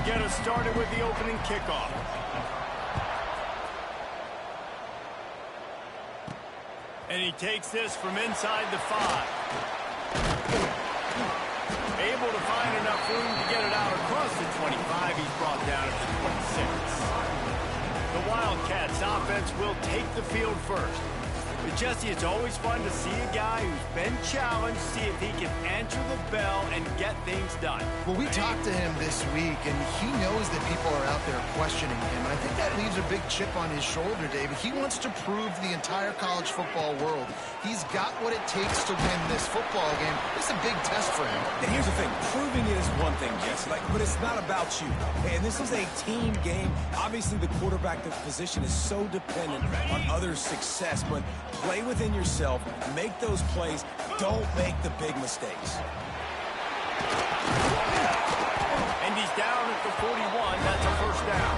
get us started with the opening kickoff. And he takes this from inside the 5. Able to find enough room to get it out across the 25. He's brought down at the 26. The Wildcats offense will take the field first. But Jesse, it's always fun to see a guy who's been challenged, see if he can answer the bell and get things done. Well, we talked to him this week, and he knows that people are out there questioning him. I think that leaves a big chip on his shoulder, David. He wants to prove to the entire college football world he's got what it takes to win this football game. It's a big test for him. And here's the thing. Proving it is one thing, Jesse, but it's not about you. And this is a team game. Obviously, the quarterback position is so dependent on others' success, but play within yourself, make those plays, don't make the big mistakes. And he's down at the 41. That's a first down.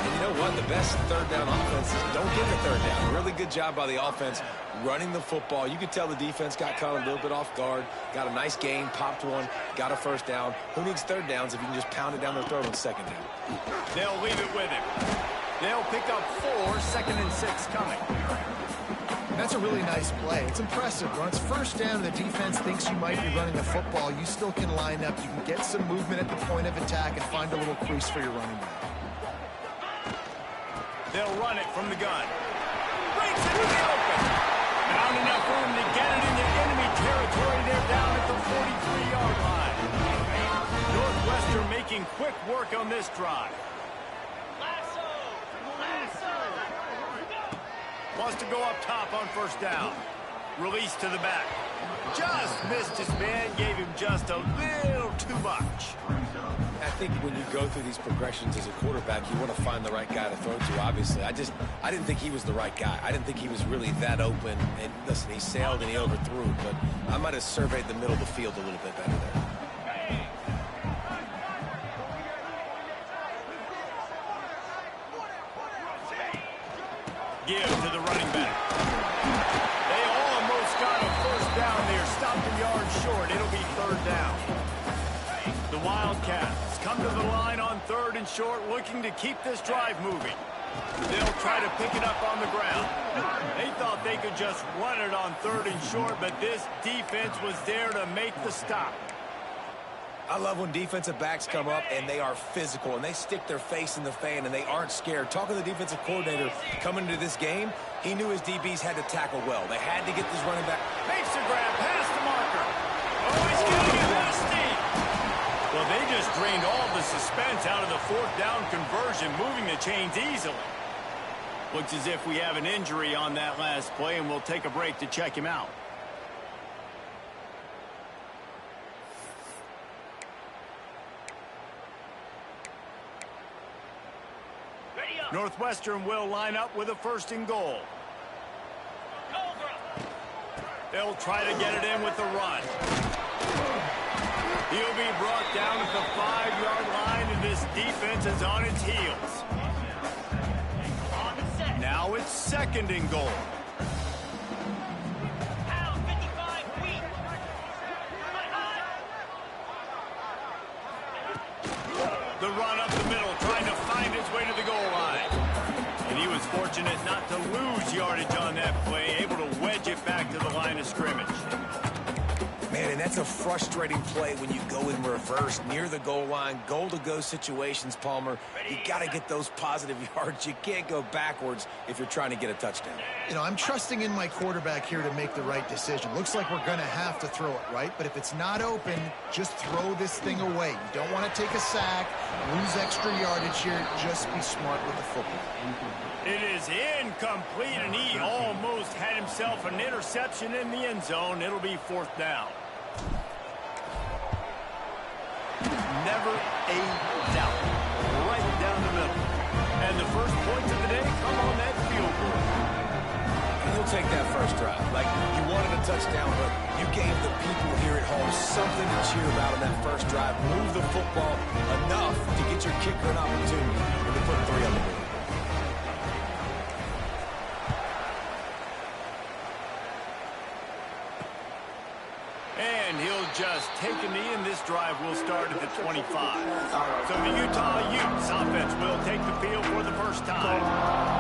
And you know what? The best third down offenses don't get the third down. Really good job by the offense running the football. You could tell the defense got caught a little bit off guard, got a nice gain, popped one, got a first down. Who needs third downs if you can just pound it down their throat on second down? They'll leave it with him. They'll pick up 4, 2nd and 6 coming. That's a really nice play. It's impressive. When it's first down and the defense thinks you might be running the football, you still can line up. You can get some movement at the point of attack and find a little crease for your running back. They'll run it from the gun. Breaks it in the open. Found enough room to get it into enemy territory. They're down at the 43-yard line. Northwestern making quick work on this drive. Wants to go up top on first down. Release to the back. Just missed his man. Gave him just a little too much. I think when you go through these progressions as a quarterback, you want to find the right guy to throw to, obviously. I didn't think he was the right guy. I didn't think he was really that open. And listen, he sailed and he overthrew, but I might have surveyed the middle of the field a little bit better there. Give to the running back. They almost got a first down there. Stopped a yard short. It'll be third down. The Wildcats come to the line on 3rd and short, looking to keep this drive moving. They'll try to pick it up on the ground. They thought they could just run it on 3rd and short, but this defense was there to make the stop. I love when defensive backs come up and they are physical and they stick their face in the fan and they aren't scared. Talking to the defensive coordinator coming into this game, he knew his DBs had to tackle well. They had to get this running back. Makes the grab past the marker. Oh, he's getting it nasty. Well, they just drained all the suspense out of the 4th down conversion, moving the chains easily. Looks as if we have an injury on that last play, and we'll take a break to check him out. Northwestern will line up with a 1st and goal. They'll try to get it in with the run. He'll be brought down at the 5-yard line, and this defense is on its heels. Now it's 2nd and goal. The run up the middle, trying to find his way to the goal line. And he was fortunate not to lose yardage on that play, able to wedge it back to the line of scrimmage. Man, and that's a frustrating play when you go in reverse near the goal line, goal-to-go situations, Palmer. You got to get those positive yards. You can't go backwards if you're trying to get a touchdown. You know, I'm trusting in my quarterback here to make the right decision. Looks like we're going to have to throw it, right? But if it's not open, just throw this thing away. You don't want to take a sack, lose extra yardage here. Just be smart with the football. It is incomplete, and he almost had himself an interception in the end zone. It'll be 4th down. Never a doubt. Right down the middle. And the first points of the day come on that field goal. You'll take that first drive. Like, you wanted a touchdown, but you gave the people here at home something to cheer about on that first drive. Move the football enough to get your kicker an opportunity to put 3 on the board. And he'll just take a knee, and this drive will start at the 25. So So the Utah Utes offense will take the field for the first time.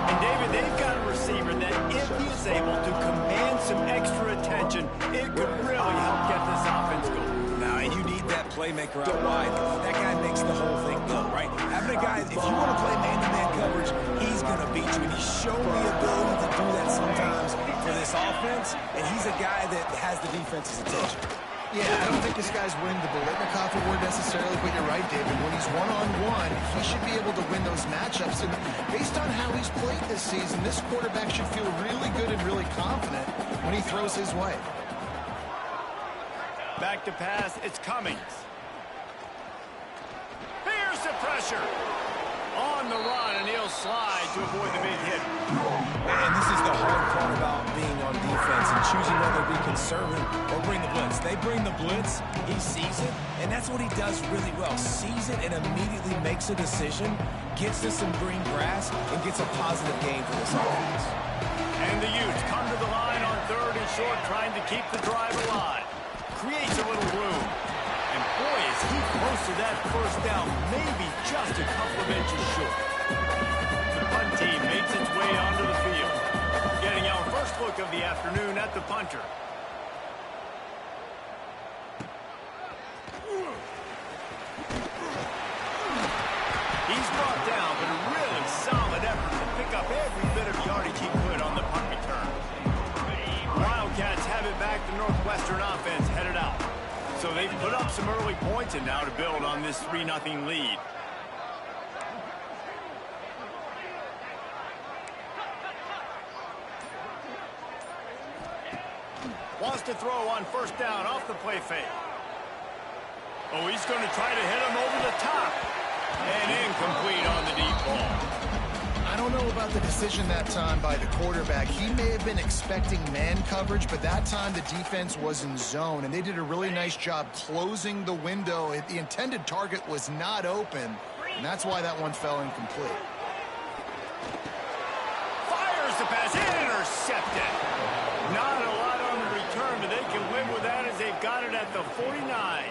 And David, they've got a receiver that if he is able to command some extra attention, it could really help get this offense going. Now, and you need that playmaker out wide. That guy makes the whole thing go, right? Having a guy, if you want to play man-to-man coverage, he's going to beat you. And he's shown the ability to do that sometimes for this offense. And he's a guy that has the defense's attention. Yeah, I don't think this guy's winning the Biletnikoff award necessarily, but you're right, David. When he's one-on-one, he should be able to win those matchups. And based on how he's played this season, this quarterback should feel really good and really confident when he throws his way. Back to pass, it's Cummings. Here's the pressure. On the run, and he'll slide to avoid the big hit. And this is the hard part about being on defense and choosing whether to be conservative or bring the blitz. They bring the blitz, he sees it, and that's what he does really well. Sees it and immediately makes a decision, gets to some green grass, and gets a positive gain for this offense. And the Utes come to the line on 3rd and short, trying to keep the drive alive. Creates a little room. And boy, is he close to that first down, maybe just a couple of inches short. The punt team makes its way onto the field. Getting our first look of the afternoon at the punter. He's brought down, but a really solid effort to pick up every bit of yardage he could on the punt return. Wildcats have it back. The Northwestern offense headed out. So they've put up some early points and now to build on this 3-0 lead. Wants to throw on 1st down off the play fake. Oh, he's going to try to hit him over the top. And incomplete on the deep ball. I don't know about the decision that time by the quarterback. He may have been expecting man coverage, but that time the defense was in zone, and they did a really nice job closing the window. The intended target was not open, and that's why that one fell incomplete. Fires the pass, intercepted. Not a lot on the return, but they can live with that as they've got it at the 49.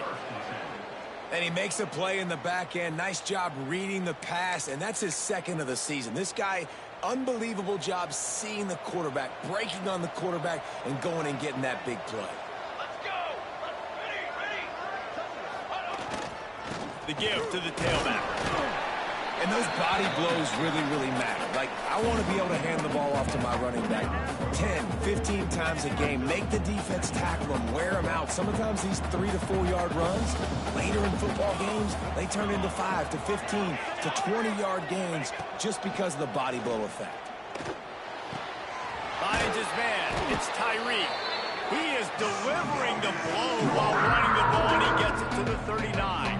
And he makes a play in the back end. Nice job reading the pass, and that's his 2nd of the season. This guy, unbelievable job seeing the quarterback, breaking on the quarterback, and going and getting that big play. Let's go! Ready! The give to the tailback. And those body blows really, really matter. Like, I want to be able to hand the ball off to my running back 10, 15 times a game. Make the defense tackle him, wear him out. Sometimes these 3 to 4 yard runs, later in football games, they turn into 5 to 15 to 20-yard gains just because of the body blow effect. Finds his man. It's Tyree. He is delivering the blow while running the ball, and he gets it to the 39.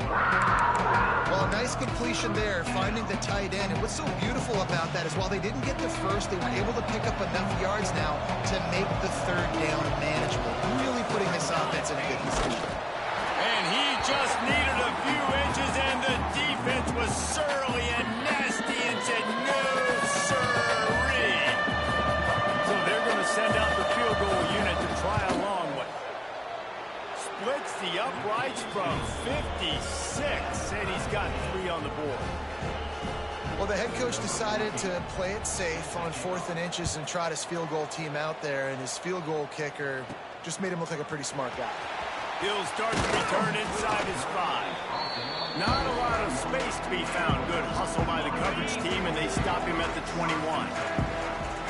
Well, nice completion there, finding the tight end. And what's so beautiful about that is while they didn't get the first, they were able to pick up enough yards now to make the 3rd down manageable. Really putting this offense in a good position. And he just needed a few inches, and the defense was surly and nasty and said, no, sirree. So they're going to send out the field goal unit to try a long one. Splits the uprights from 56, and he's got 3 on the board. Well, the head coach decided to play it safe on 4th and inches and trot his field goal team out there, and his field goal kicker just made him look like a pretty smart guy. He'll start the return inside his 5. Not a lot of space to be found. Good hustle by the coverage team, and they stop him at the 21.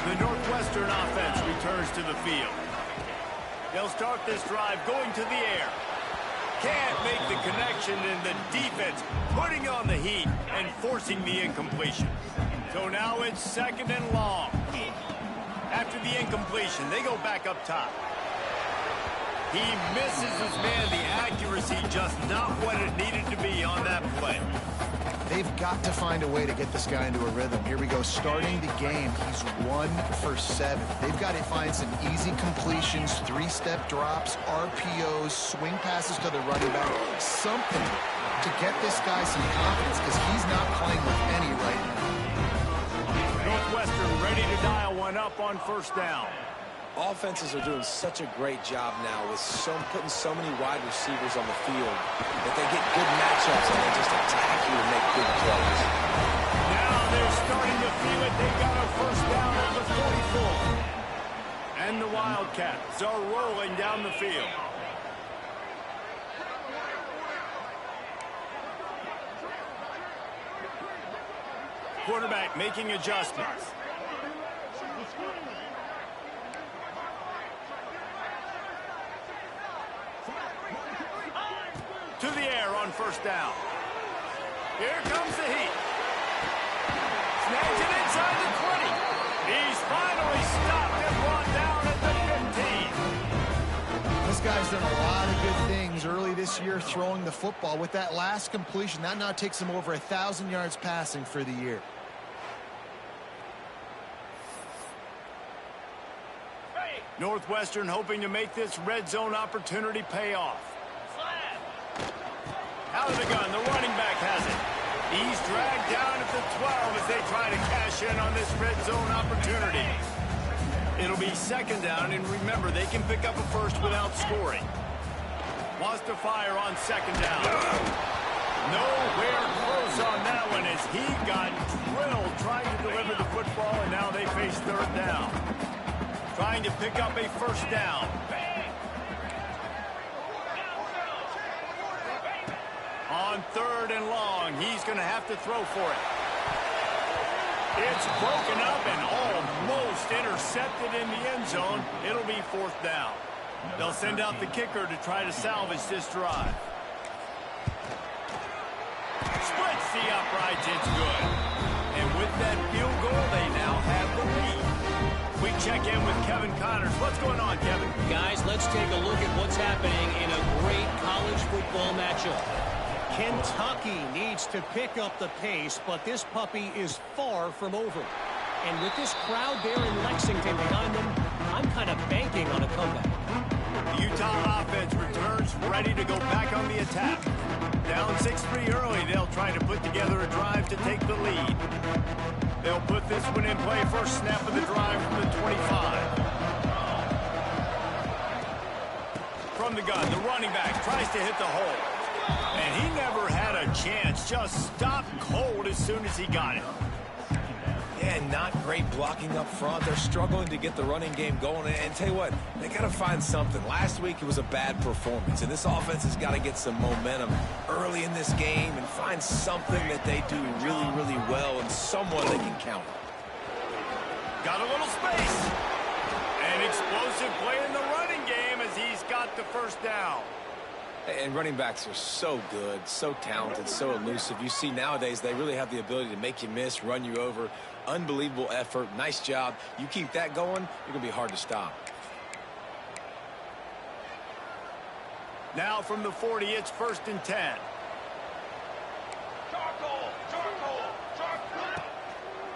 The Northwestern offense returns to the field. They'll start this drive going to the air. Can't make the connection, and the defense putting on the heat and forcing the incompletion. So now it's 2nd and long. After the incompletion, they go back up top. He misses his man. The accuracy just not what it needed to be on that play. They've got to find a way to get this guy into a rhythm. Here we go, starting the game. He's 1 for 7. They've got to find some easy completions, 3-step drops, RPOs, swing passes to the running back, something to get this guy some confidence because he's not playing with any right now. Northwestern ready to dial one up on 1st down. Offenses are doing such a great job now with putting so many wide receivers on the field that they get good matchups and they just attack you and make big plays. Now they're starting to feel it. They got a first down at the 44. And the Wildcats are rolling down the field. Quarterback making adjustments. To the air on first down. Here comes the heat. Snags it inside the 20. He's finally stopped and brought down at the 15. This guy's done a lot of good things early this year throwing the football. With that last completion, that now takes him over 1,000 yards passing for the year. Northwestern hoping to make this red zone opportunity pay off. Out of the gun, the running back has it. He's dragged down at the 12 as they try to cash in on this red zone opportunity. It'll be second down, and remember, they can pick up a first without scoring. Wants to fire on second down. Nowhere close on that one as he got drilled trying to deliver the football, and now they face third down. Trying to pick up a first down. On third and long, he's going to have to throw for it. It's broken up and almost intercepted in the end zone. It'll be fourth down. They'll send out the kicker to try to salvage this drive. Splits the uprights, it's good. And with that field goal, they now have the lead. We check in with Kevin Connors. What's going on, Kevin? Guys, let's take a look at what's happening in a great college football matchup. Kentucky needs to pick up the pace, but this puppy is far from over. And with this crowd there in Lexington behind them, I'm kind of banking on a comeback. The Utah offense returns ready to go back on the attack. Down 6-3 early, they'll try to put together a drive to take the lead. They'll put this one in play first snap of the drive from the 25. From the gun, the running back tries to hit the hole. And he never had a chance, just stopped cold as soon as he got it. Yeah, not great blocking up front. They're struggling to get the running game going. And tell you what, they got to find something. Last week it was a bad performance, and this offense has got to get some momentum early in this game and find something that they do really, really well and someone they can count on. Got a little space. An explosive play in the running game as he's got the first down. And running backs are so good, so talented, so elusive. You see nowadays they really have the ability to make you miss, run you over. Unbelievable effort. Nice job. You keep that going, you're going to be hard to stop. Now from the 40, it's first and 10.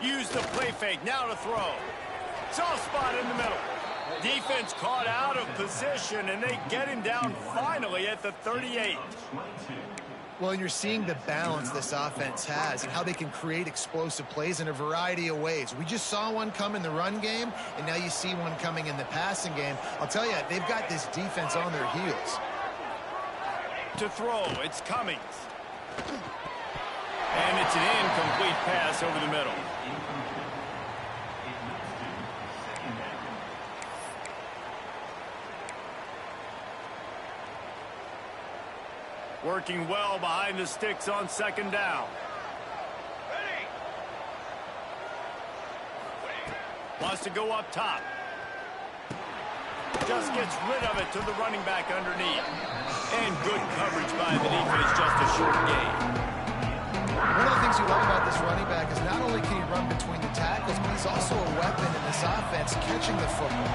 Use the play fake. Now to throw. Soft spot in the middle. Defense caught out of position, and they get him down finally at the 38. Well, and you're seeing the balance this offense has and how they can create explosive plays in a variety of ways. We just saw one come in the run game, and now you see one coming in the passing game. I'll tell you, they've got this defense on their heels. To throw, it's Cummings. And it's an incomplete pass over the middle. Working well behind the sticks on second down. Wants to go up top. Just gets rid of it to the running back underneath. And good coverage by the defense, just a short gain. One of the things you love about this running back is not only can he run between the tackles, but he's also a weapon in this offense catching the football.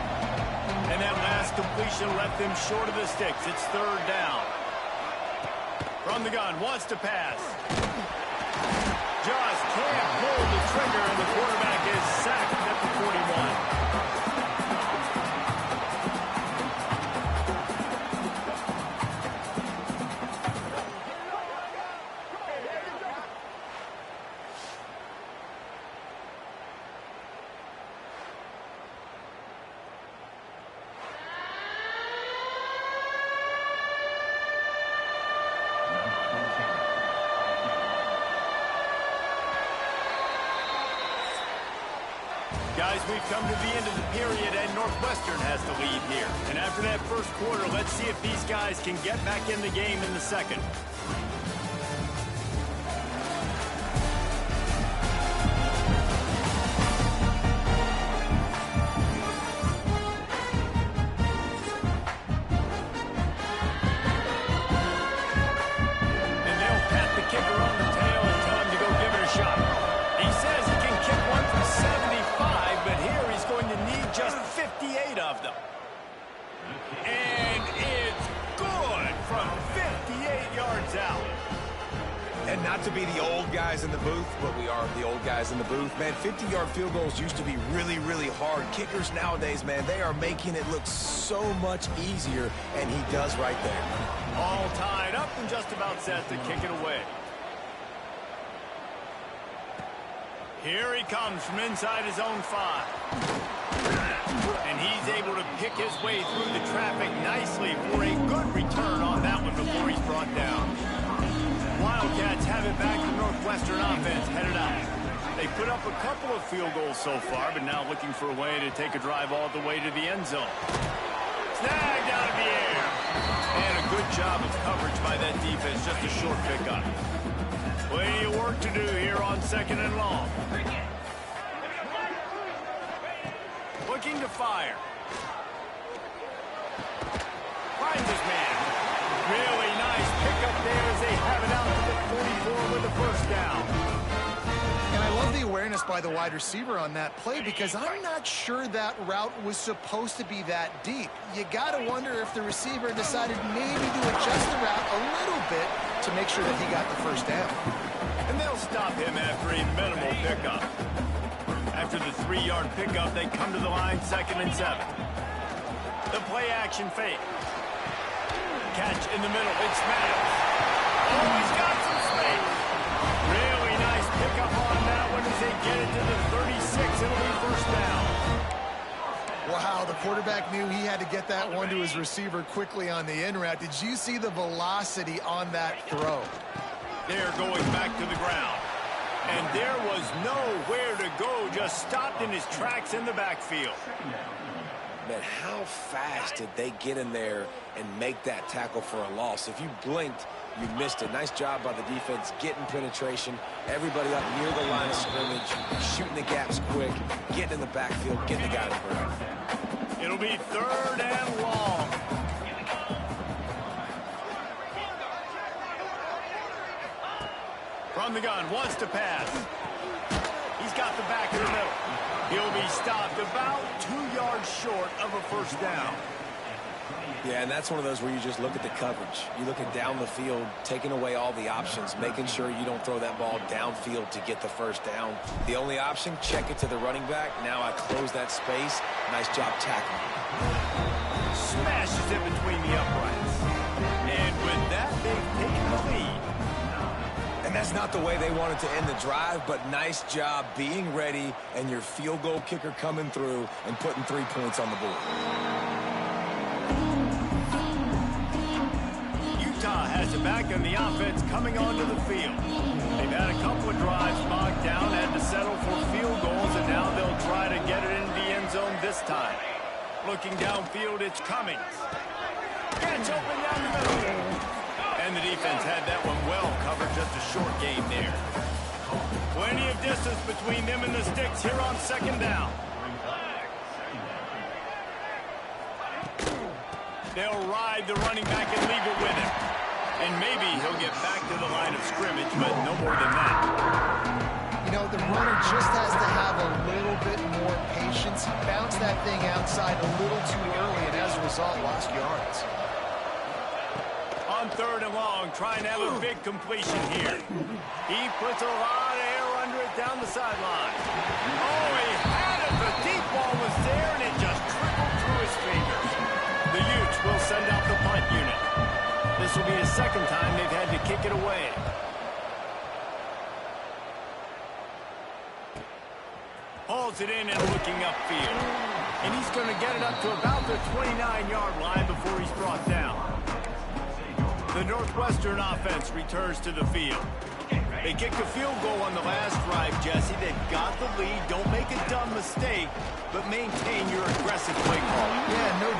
And that last completion left them short of the sticks. It's third down. From the gun, wants to pass. Just can't pull the trigger, and the quarterback is sacked at the 41. Guys, we've come to the end of the period, and Northwestern has the lead here. And after that first quarter, let's see if these guys can get back in the game in the second. And not to be the old guys in the booth, but we are the old guys in the booth. Man, 50-yard field goals used to be really, really hard. Kickers nowadays, man, they are making it look so much easier, and he does right there. All tied up and just about set to kick it away. Here he comes from inside his own 5. And he's able to pick his way through the traffic nicely for a good return on that one before he's brought down. Wildcats have it back to Northwestern offense headed out. They put up a couple of field goals so far, but now looking for a way to take a drive all the way to the end zone. Snagged out of the air. And a good job of coverage by that defense, just a short pickup. Plenty of work to do here on 2nd and long. Looking to fire. Finds his man. Really nice pickup there as they have it out to the 44 with the first down. And I love the awareness by the wide receiver on that play because I'm not sure that route was supposed to be that deep. You got to wonder if the receiver decided maybe to adjust the route a little bit to make sure that he got the first down. And they'll stop him after a minimal pickup. After the 3-yard pickup, they come to the line 2nd and 7. The play action fake. Catch in the middle. It's Maddox. Oh, he's got some space. Really nice pickup on that one as they get it to the 36. It'll be first down. Wow, the quarterback knew he had to get that one to his receiver quickly on the in route. Did you see the velocity on that throw? They're going back to the ground. And there was nowhere to go, just stopped in his tracks in the backfield. Man, how fast did they get in there and make that tackle for a loss? If you blinked, you missed it. Nice job by the defense getting penetration. Everybody up near the line of scrimmage, shooting the gaps quick, getting in the backfield, getting the guy to break. It'll be 3rd and long. From the gun, wants to pass. He's got the back in the middle. He'll be stopped about 2 yards short of a first down. Yeah, and that's one of those where you just look at the coverage. You look at down the field, taking away all the options, making sure you don't throw that ball downfield to get the first down. The only option, check it to the running back. Now I close that space. Nice job tackling. Smashes it between the uprights. And with that, they've taken the lead. And that's not the way they wanted to end the drive, but nice job being ready and your field goal kicker coming through and putting 3 points on the board. Utah has it back and the offense coming onto the field. They've had a couple of drives bogged down, had to settle for field goals, and now they'll try to get it into the end zone this time. Looking downfield, it's Cummings. Catch open down the middle. And the defense had that one well covered, just a short game there. Plenty of distance between them and the sticks here on 2nd down. They'll ride the running back and leave it with him. And maybe he'll get back to the line of scrimmage, but no more than that. You know, the runner just has to have a little bit more patience. He bounced that thing outside a little too early, and as a result, lost yards. On 3rd and long, trying to have a big completion here. He puts a lot of air under it down the sideline. Oh, he had it. The deep ball was there, and it just trickled through his fingers. The Utes will send out the punt unit. This will be the 2nd time they've had to kick it away. Hauls it in and looking upfield. And he's going to get it up to about the 29-yard line before he's brought down. The Northwestern offense returns to the field. They kicked a field goal on the last drive, Jesse. They've got the lead. Don't make a dumb mistake, but maintain your aggressive play call. Yeah, no.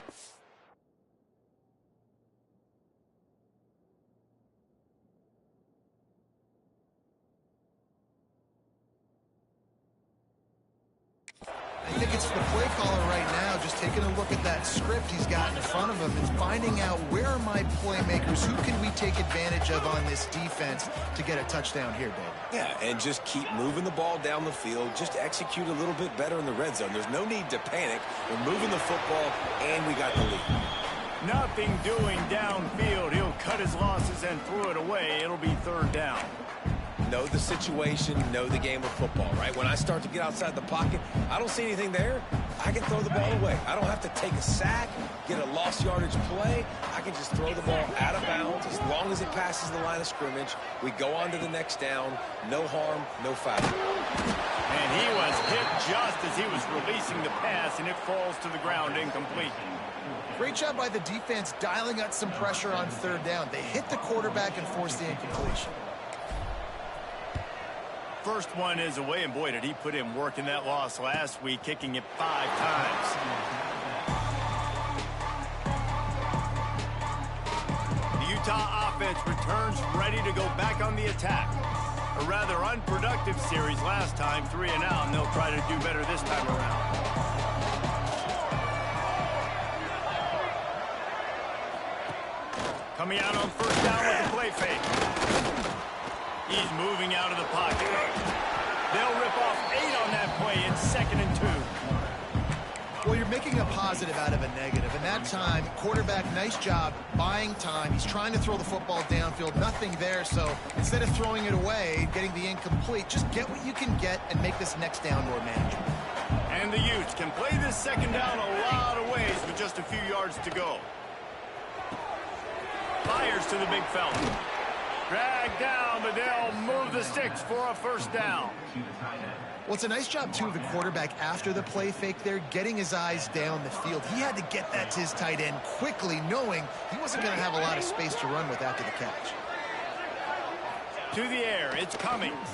I think it's the play caller right now just taking a look at that script he's got in front of him and finding out where are my playmakers, who can we take advantage of on this defense to get a touchdown here, David. Yeah, and just keep moving the ball down the field. Just execute a little bit better in the red zone. There's no need to panic. We're moving the football, and we got the lead. Nothing doing downfield. He'll cut his losses and throw it away. It'll be third down. Know the situation, know the game of football, right? When I start to get outside the pocket, I don't see anything there. I can throw the ball away. I don't have to take a sack, get a lost yardage play. I can just throw the ball out of bounds as long as it passes the line of scrimmage. We go on to the next down. No harm, no foul. And he was hit just as he was releasing the pass, and it falls to the ground incomplete. Great job by the defense dialing up some pressure on third down. They hit the quarterback and forced the incompletion. First one is away, and boy, did he put in work in that loss last week, kicking it 5 times. The Utah offense returns ready to go back on the attack. A rather unproductive series last time, 3 and out, and they'll try to do better this time around. Coming out on first down with the play fake. He's moving out of the pocket. They'll rip off 8 on that play. It's 2nd and 2. Well, you're making a positive out of a negative. And that time, quarterback, nice job buying time. He's trying to throw the football downfield. Nothing there. So instead of throwing it away, getting the incomplete, just get what you can get and make this next down more manageable. And the Utes can play this second down a lot of ways with just a few yards to go. Fires to the big fella. Drag down, but they'll move the sticks for a first down. Well, it's a nice job, too, of the quarterback after the play fake there, getting his eyes down the field. He had to get that to his tight end quickly, knowing he wasn't going to have a lot of space to run with after the catch. To the air, it's Cummings.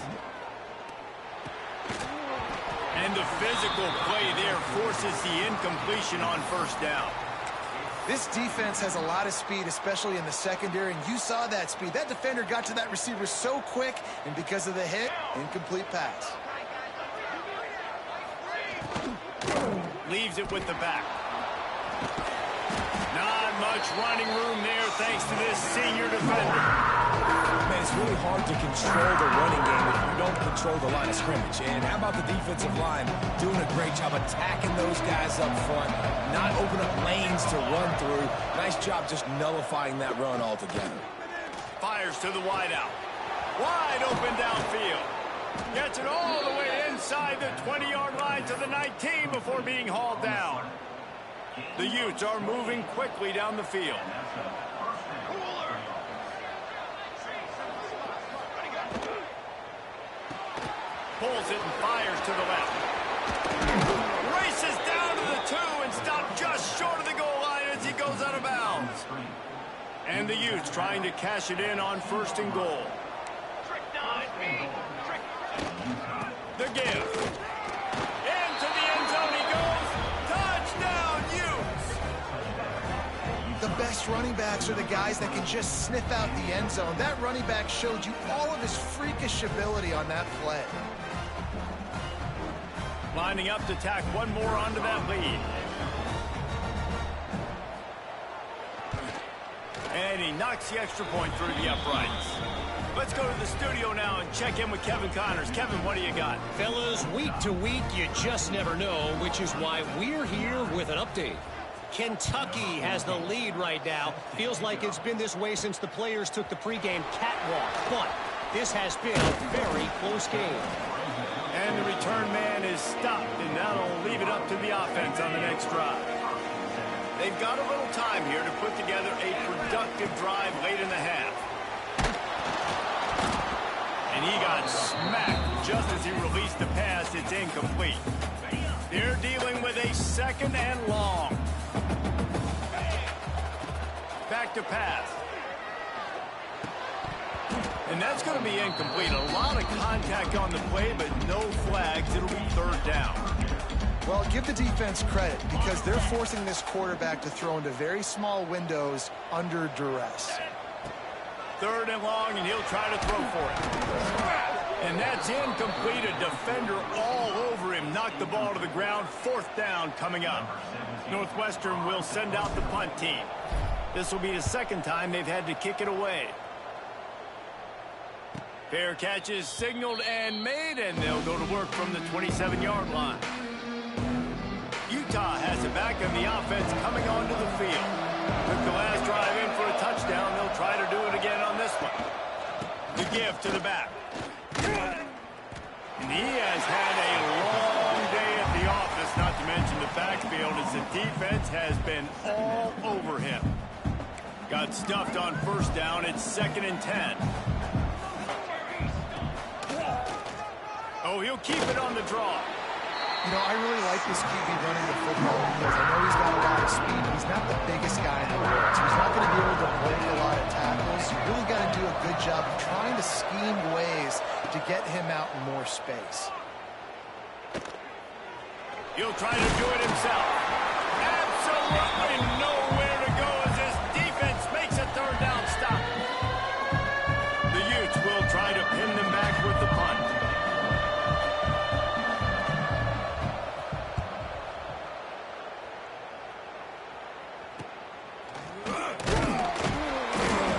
And the physical play there forces the incompletion on first down. This defense has a lot of speed, especially in the secondary, and you saw that speed. That defender got to that receiver so quick, and because of the hit, incomplete pass. Leaves it with the back. Not much running room there thanks to this senior defender. Man, it's really hard to control the running game if you don't control the line of scrimmage. And how about the defensive line doing a great job attacking those guys up front, not open up lanes to run through. Nice job just nullifying that run altogether. Fires to the wideout. Wide open downfield. Gets it all the way inside the 20-yard line to the 19 before being hauled down. The Utes are moving quickly down the field. Pulls it and fires to the left. Races down to the 2 and stopped just short of the goal line as he goes out of bounds. And the Utes trying to cash it in on 1st and goal. The give. Into the end zone he goes. Touchdown, Utes! The best running backs are the guys that can just sniff out the end zone. That running back showed you all of his freakish ability on that play. Lining up to tack one more onto that lead. And he knocks the extra point through the uprights. Let's go to the studio now and check in with Kevin Connors. Kevin, what do you got? Fellas, week to week, you just never know, which is why we're here with an update. Kentucky has the lead right now. Feels like it's been this way since the players took the pregame catwalk. But this has been a very close game. And the return man is stopped, and now they'll leave it up to the offense on the next drive. They've got a little time here to put together a productive drive late in the half. And he got smacked just as he released the pass. It's incomplete. They're dealing with a 2nd and long. Back to pass. And that's going to be incomplete. A lot of contact on the play, but no flags. It'll be third down. Well, give the defense credit because they're forcing this quarterback to throw into very small windows under duress. Third and long, and he'll try to throw for it. And that's incomplete. A defender all over him. Knocked the ball to the ground. Fourth down coming up. Northwestern will send out the punt team. This will be the second time they've had to kick it away. Fair catch is signaled and made, and they'll go to work from the 27-yard line. Utah has it back, and the offense coming onto the field. Took the last drive in for a touchdown. They'll try to do it again on this one. The give to the back. And he has had a long day at the office, not to mention the backfield, as the defense has been all over him. Got stuffed on first down. It's 2nd and 10. Oh, he'll keep it on the draw. You know, I really like this QB running the football because I know he's got a lot of speed. He's not the biggest guy in the world, so he's not going to be able to break a lot of tackles. You really got to do a good job of trying to scheme ways to get him out in more space. He'll try to do it himself. Absolutely nowhere to go as this defense makes a third down stop. The Utes will try to pin them back with the punt.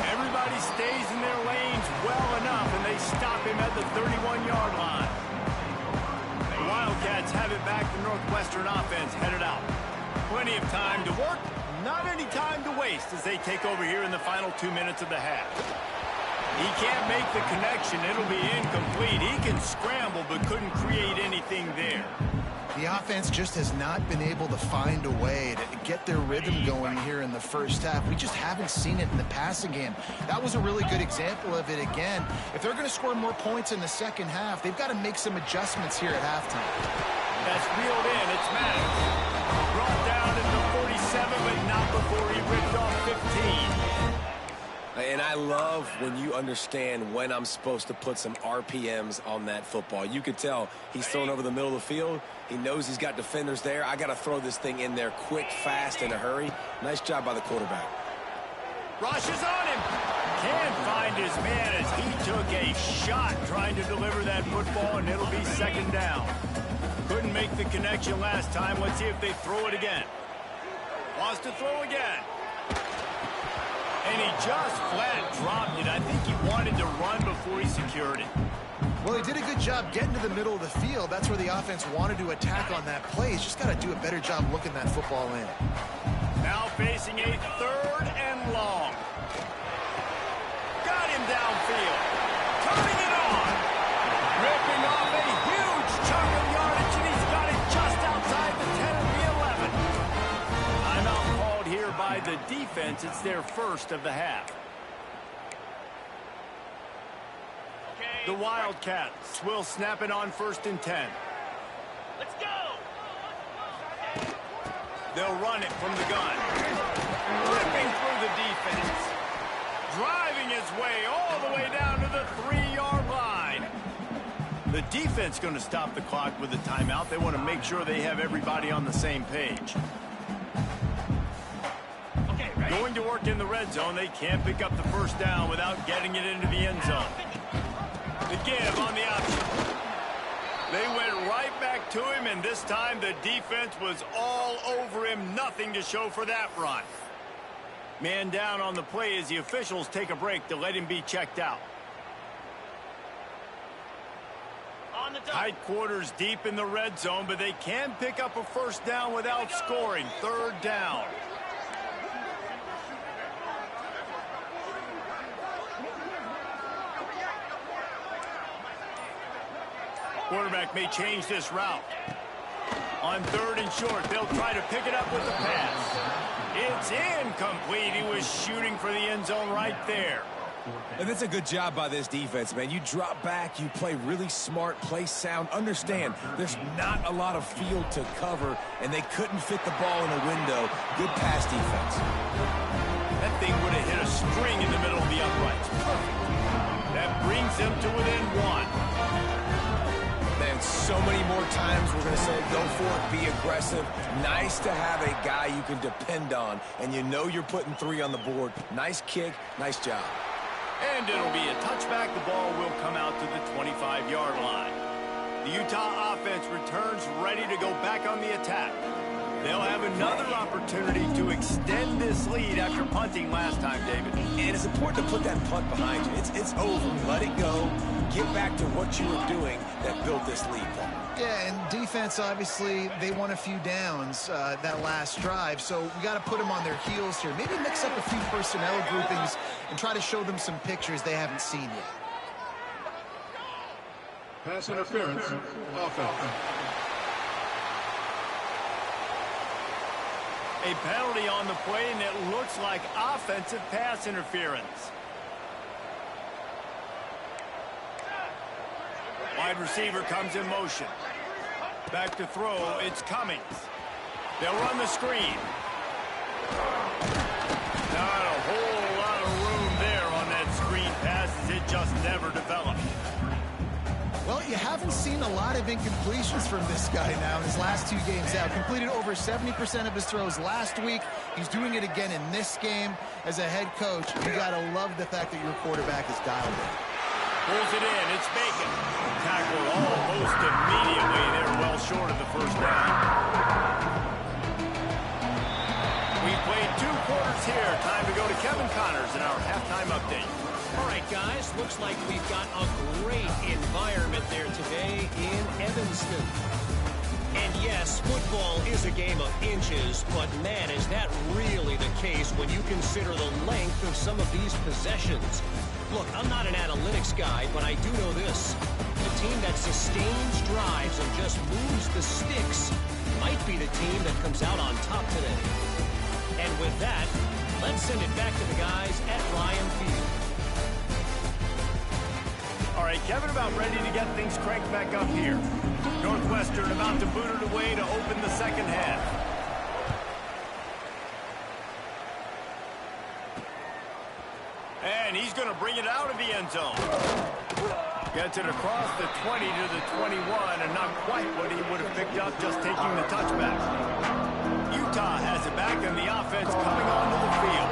Everybody stays in their lanes well enough, and they stop him at the 31-yard line. The Wildcats have it back. The Northwestern offense headed out. Plenty of time to work, not any time to waste as they take over here in the final 2 minutes of the half. He can't make the connection. It'll be incomplete. He can scramble but couldn't create anything there. The offense just has not been able to find a way to get their rhythm going here in the first half. We just haven't seen it in the passing game. That was a really good example of it again. If they're going to score more points in the second half, they've got to make some adjustments here at halftime. That's reeled in. It's Maddox. Brought down at the 47, but not before he ripped off 15. And I love when you understand when I'm supposed to put some RPMs on that football. You could tell he's throwing over the middle of the field. He knows he's got defenders there. I got to throw this thing in there quick, fast, in a hurry. Nice job by the quarterback. Rush is on him. Can't find his man as he took a shot trying to deliver that football, and it'll be second down. Couldn't make the connection last time. Let's see if they throw it again. Wants to throw again. And he just flat dropped it. I think he wanted to run before he secured it. Well, he did a good job getting to the middle of the field. That's where the offense wanted to attack on that play. He's just got to do a better job looking that football in. Now facing a third and long. Got him downfield. Turning it on. Ripping off a huge chunk of yardage, and he's got it just outside the 10 of the 11. Timeout called here by the defense. It's their first of the half. The Wildcats will snap it on 1st and 10. Let's go! They'll run it from the gun. Ripping through the defense. Driving his way all the way down to the 3-yard line. The defense going to stop the clock with a timeout. They want to make sure they have everybody on the same page. Okay, ready? Going to work in the red zone. They can't pick up the first down without getting it into the end zone. The give on the option. They went right back to him, and this time the defense was all over him. Nothing to show for that run. Man down on the play as the officials take a break to let him be checked out. On the Tight quarters deep in the red zone, but they can pick up a first down without scoring. Third down. Quarterback may change this route. On 3rd and short, they'll try to pick it up with the pass. It's incomplete. He was shooting for the end zone right there. And that's a good job by this defense, man. You drop back, you play really smart, play sound. Understand, there's not a lot of field to cover, and they couldn't fit the ball in a window. Good pass defense. That thing would have hit a string in the middle of the uprights. Perfect. That brings them to within 1. Man, so many more times we're going to say go for it, be aggressive. Nice to have a guy you can depend on, and you know you're putting 3 on the board. Nice kick, nice job. And it'll be a touchback. The ball will come out to the 25-yard line. The Utah offense returns ready to go back on the attack. They'll have another opportunity to extend this lead after punting last time, David. And it's important to put that punt behind you. It's over. Let it go. Get back to what you were doing that built this lead, Paul. Yeah, and defense, obviously, they won a few downs that last drive, so we got to put them on their heels here. Maybe mix up a few personnel groupings and try to show them some pictures they haven't seen yet. Pass interference, offense. A penalty on the play, and it looks like offensive pass interference. Wide receiver comes in motion. Back to throw, it's Cummings. They'll run the screen. Not a whole lot of room there on that screen pass, as it just never developed. Well, you haven't seen a lot of incompletions from this guy now in his last 2 games out. Completed over 70% of his throws last week. He's doing it again in this game. As a head coach, you got to love the fact that your quarterback is dialed in. Pulls it in, it's Bacon. Tackled almost immediately. They're well short of the first down. We've played 2 quarters here. Time to go to Kevin Connors in our halftime update. All right, guys, looks like we've got a great environment there today in Evanston. And yes, football is a game of inches, but man, is that really the case when you consider the length of some of these possessions. Look, I'm not an analytics guy, but I do know this. The team that sustains drives and just moves the sticks might be the team that comes out on top today. And with that, let's send it back to the guys at Ryan Field. All right, Kevin, about ready to get things cranked back up here. Northwestern about to boot it away to open the second half. And he's going to bring it out of the end zone. Gets it across the 20 to the 21, and not quite what he would have picked up just taking the touchback. Utah has it back, and the offense coming onto the field.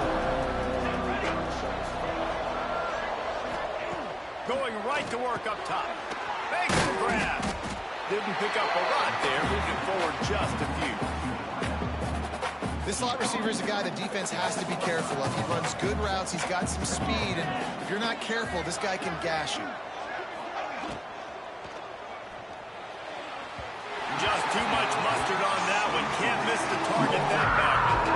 Going right to work up top. Makes the grab. Didn't pick up a lot there, moving forward just a few. This slot receiver is a guy the defense has to be careful of. He runs good routes, he's got some speed, and if you're not careful, this guy can gash you. Just too much mustard on that one. Can't miss the target that badly.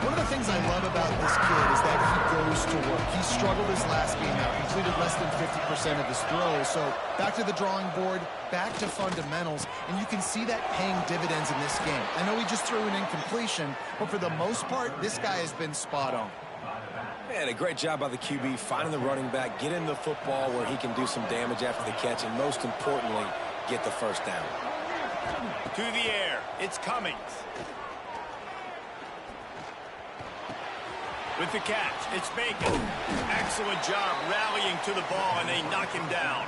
One of the things I love about this kid is that he goes to work. He struggled his last game out, completed less than 50% of his throws. So back to the drawing board, back to fundamentals, and you can see that paying dividends in this game. I know he just threw an incompletion, but for the most part, this guy has been spot on. Man, a great job by the QB, finding the running back, getting the football where he can do some damage after the catch, and most importantly, get the first down. To the air, it's Cummings. With the catch, it's Bacon. Excellent job rallying to the ball, and they knock him down.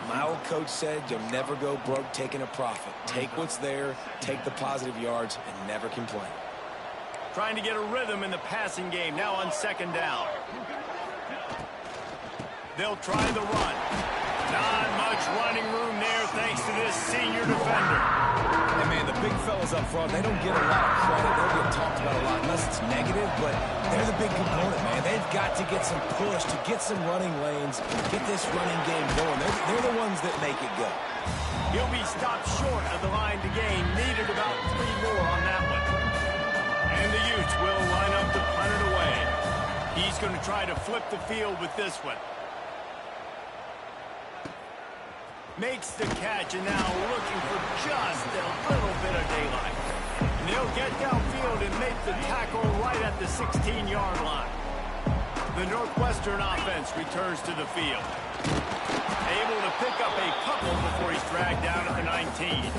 My old coach said you'll never go broke taking a profit. Take what's there, take the positive yards, and never complain. Trying to get a rhythm in the passing game, now on second down. They'll try the run. Not much running room there thanks to this senior defender. And man, the big fellas up front, they don't get a lot of credit. They don't get talked about a lot unless it's negative, but they're the big component, man. They've got to get some push, to get some running lanes, get this running game going. They're the ones that make it go. He'll be stopped short of the line to gain. Needed about 3 more on that one. And the Utes will line up to punt it away. He's going to try to flip the field with this one. Makes the catch, and now looking for just a little bit of daylight. And they'll get downfield and make the tackle right at the 16-yard line. The Northwestern offense returns to the field. A Able to pick up a couple before he's dragged down at the 19.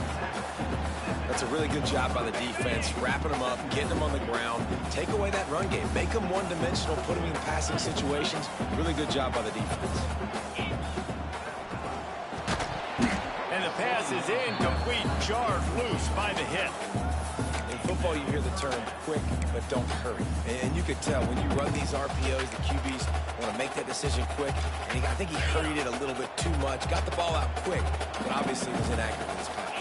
That's a really good job by the defense, wrapping them up, getting them on the ground, take away that run game, make them one-dimensional, put them in passing situations. Really good job by the defense. And the pass is incomplete, jarred loose by the hit. In football, you hear the term quick, but don't hurry. And you could tell when you run these RPOs, the QBs want to make that decision quick. And I think he hurried it a little bit too much, got the ball out quick, but obviously was inaccurate in his pass.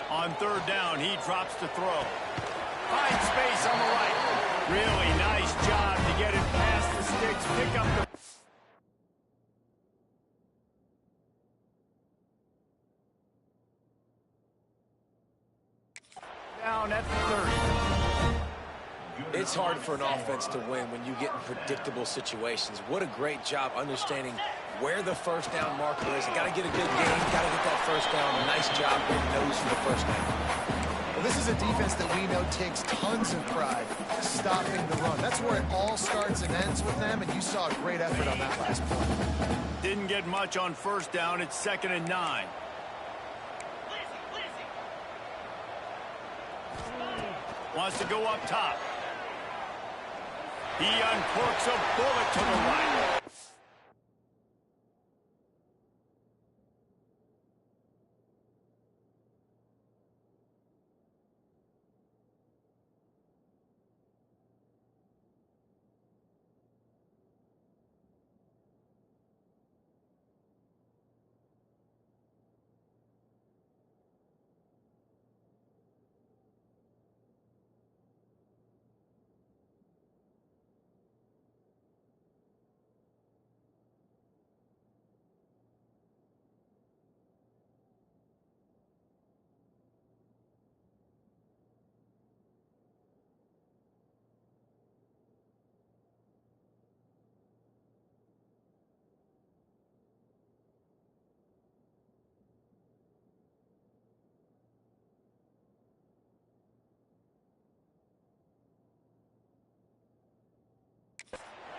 On third down, he drops to throw. Finds space on the right. Really nice job to get it past the sticks, pick up the... Down at the 30. It's hard for an offense to win when you get in predictable situations. What a great job understanding where the first down marker is. Got to get a good game, got to get that first down. Nice job getting those for the first down. Well, this is a defense that we know takes tons of pride stopping the run. That's where it all starts and ends with them, and you saw a great effort on that last play. Didn't get much on first down. It's 2nd and 9. Wants to go up top. He uncorks a bullet to the right.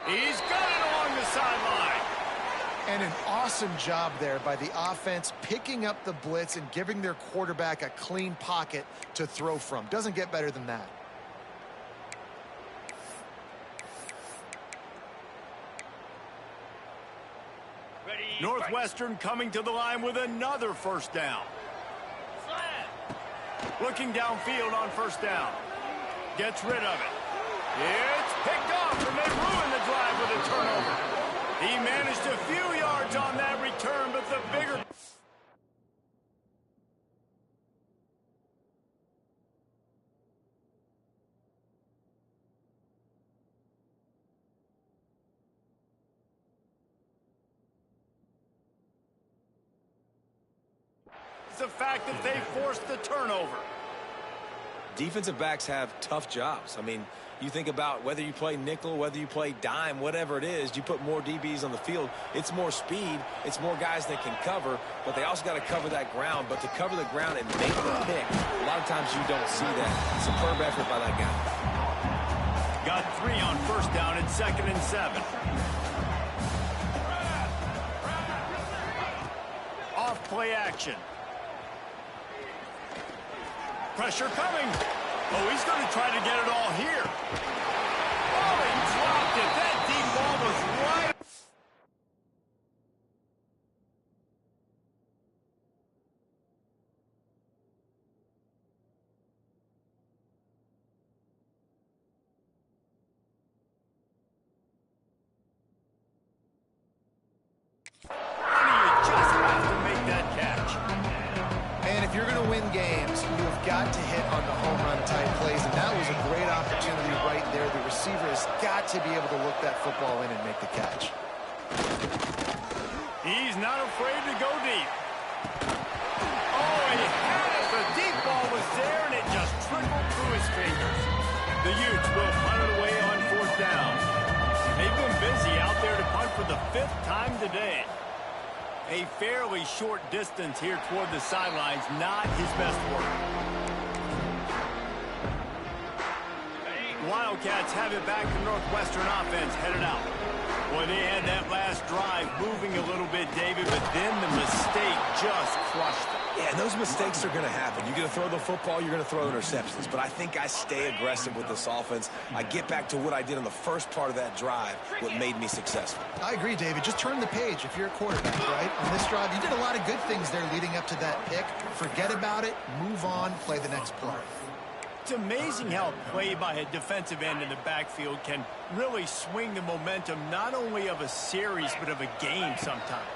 He's got it along the sideline. And an awesome job there by the offense, picking up the blitz and giving their quarterback a clean pocket to throw from. Doesn't get better than that. Northwestern coming to the line with another first down. Looking downfield on first down. Gets rid of it. It's picked off, and they ruin the drive with a turnover. He managed a few yards on that return, but the bigger... It's the fact that they forced the turnover. Defensive backs have tough jobs. I mean, you think about whether you play nickel, whether you play dime, whatever it is, you put more DBs on the field. It's more speed. It's more guys that can cover, but they also got to cover that ground. But to cover the ground and make the pick, a lot of times you don't see that. Superb effort by that guy. Got 3 on first down. It's 2nd and 7. Off play action. Pressure coming. Oh, he's going to try to get it all here. Oh, he dropped it. That deep ball was right. And you just have to make that catch. And if you're going to win games, you've got to hit on the home run type plays, and that was a great opportunity right there. The receiver has got to be able to look that football in and make the catch. He's not afraid to go deep. Oh, he had it. The deep ball was there, and it just trickled through his fingers. The Utes will punt it away on fourth down. They've been busy out there to punt for the 5th time today. A fairly short distance here toward the sidelines, not his best work. Wildcats have it back to Northwestern offense, headed out. Boy, they had that last drive moving a little bit, David, but then the mistake just crushed them. Yeah, and those mistakes are going to happen. You're going to throw the football, you're going to throw interceptions. But I think I stay aggressive with this offense. I get back to what I did on the first part of that drive, what made me successful. I agree, David. Just turn the page if you're a quarterback, right? On this drive, you did a lot of good things there leading up to that pick. Forget about it, move on, play the next play. It's amazing how play by a defensive end in the backfield can really swing the momentum not only of a series but of a game sometimes.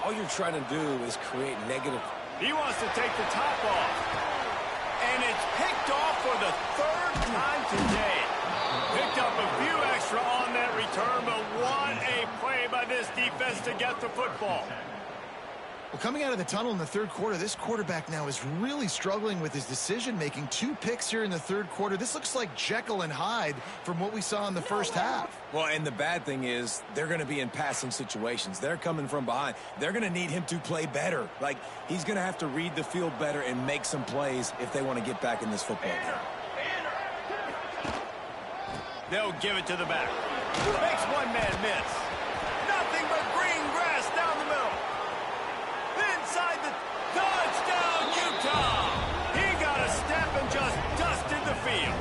All you're trying to do is create negative. He wants to take the top off. And it's picked off for the third time today. Picked up a few extra on that return, but what a play by this defense to get the football. Well, coming out of the tunnel in the third quarter, this quarterback now is really struggling with his decision-making. 2 picks here in the third quarter. This looks like Jekyll and Hyde from what we saw in the first half. Well, and the bad thing is they're going to be in passing situations. They're coming from behind. They're going to need him to play better. Like, he's going to have to read the field better and make some plays if they want to get back in this football game. They'll give it to the back. Makes one man miss. Nothing but green grass down the middle. Inside the touchdown, Utah. He got a step and just dusted the field.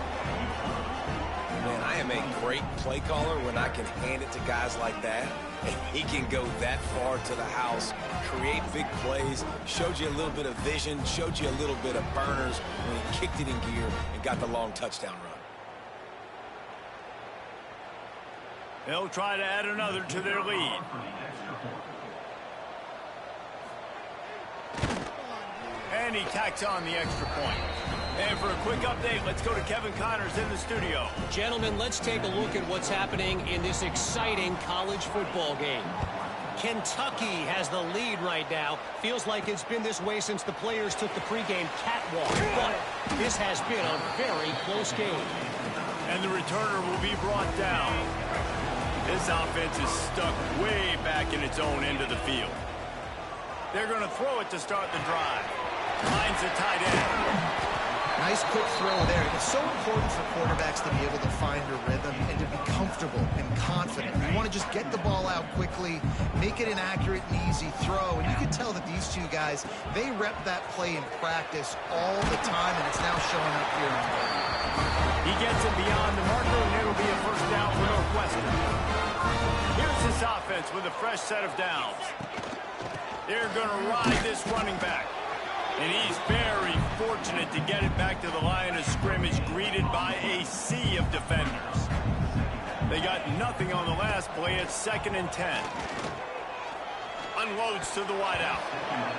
Man, I am a great play caller when I can hand it to guys like that. And he can go that far to the house, create big plays, showed you a little bit of vision, showed you a little bit of burners when he kicked it in gear and got the long touchdown run. They'll try to add another to their lead. And he tacks on the extra point. And for a quick update, let's go to Kevin Connors in the studio. Gentlemen, let's take a look at what's happening in this exciting college football game. Kentucky has the lead right now. Feels like it's been this way since the players took the pregame catwalk. But this has been a very close game. And the returner will be brought down. This offense is stuck way back in its own end of the field. They're going to throw it to start the drive. Finds the tight end. Nice quick throw there. It's so important for quarterbacks to be able to find a rhythm and to be comfortable and confident. You want to just get the ball out quickly, make it an accurate and easy throw. And you can tell that these two guys, they rep that play in practice all the time, and it's now showing up here. He gets it beyond the marker, and it'll be a first down for Northwestern. Here's this offense with a fresh set of downs. They're going to ride this running back. And he's very fortunate to get it back to the line of scrimmage, greeted by a sea of defenders. They got nothing on the last play. It's 2nd and 10. Unloads to the wideout.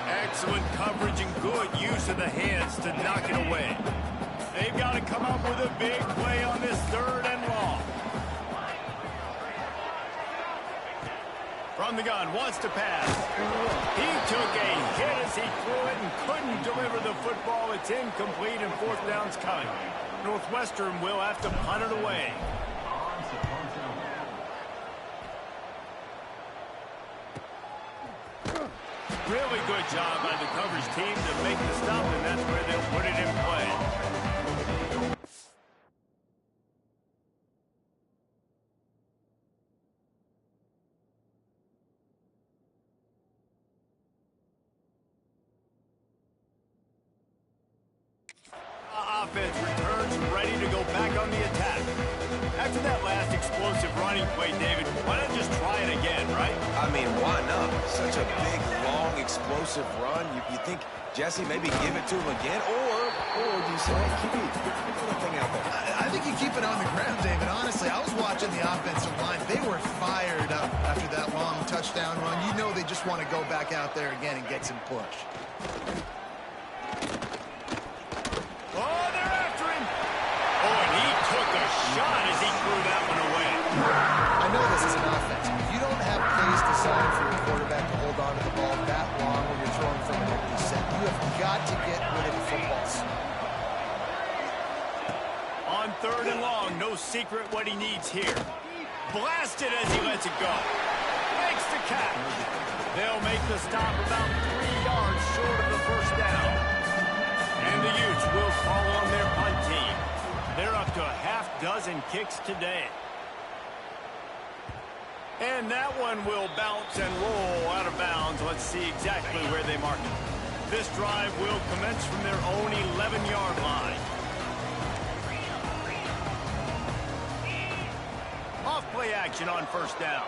Excellent coverage and good use of the hands to knock it away. They've got to come up with a big play on this 3rd and long. From the gun, wants to pass. He took a hit as he threw it and couldn't deliver the football. It's incomplete and 4th down's coming. Northwestern will have to punt it away. Really good job by the coverage team to make the stop, and that's where they'll put it in play. Offense returns ready to go back on the attack. After that last explosive running play, David, why not just try it again, right? I mean, why not? Such a big, long, explosive run. You think, Jesse, maybe give it to him again? Or do you say, hey, keep the thing out there? I think you keep it on the ground, David. Honestly, I was watching the offensive line. They were fired up after that long touchdown run. You know they just want to go back out there again and get some push. Oh, they're after him. Oh, and he took a shot as he threw that one away. I know this is an offense. You don't have plays designed for your quarterback to hold on to the ball that long when you're throwing from an empty set. You have got to get rid of the footballs. On 3rd and long, no secret what he needs here. Blasted as he lets it go. Makes the catch. They'll make the stop about 3 yards short of the first down. And the Utes will call on their punt team. They're up to a half dozen kicks today. And that one will bounce and roll out of bounds. Let's see exactly where they mark it. This drive will commence from their own 11-yard line. Off play action on first down.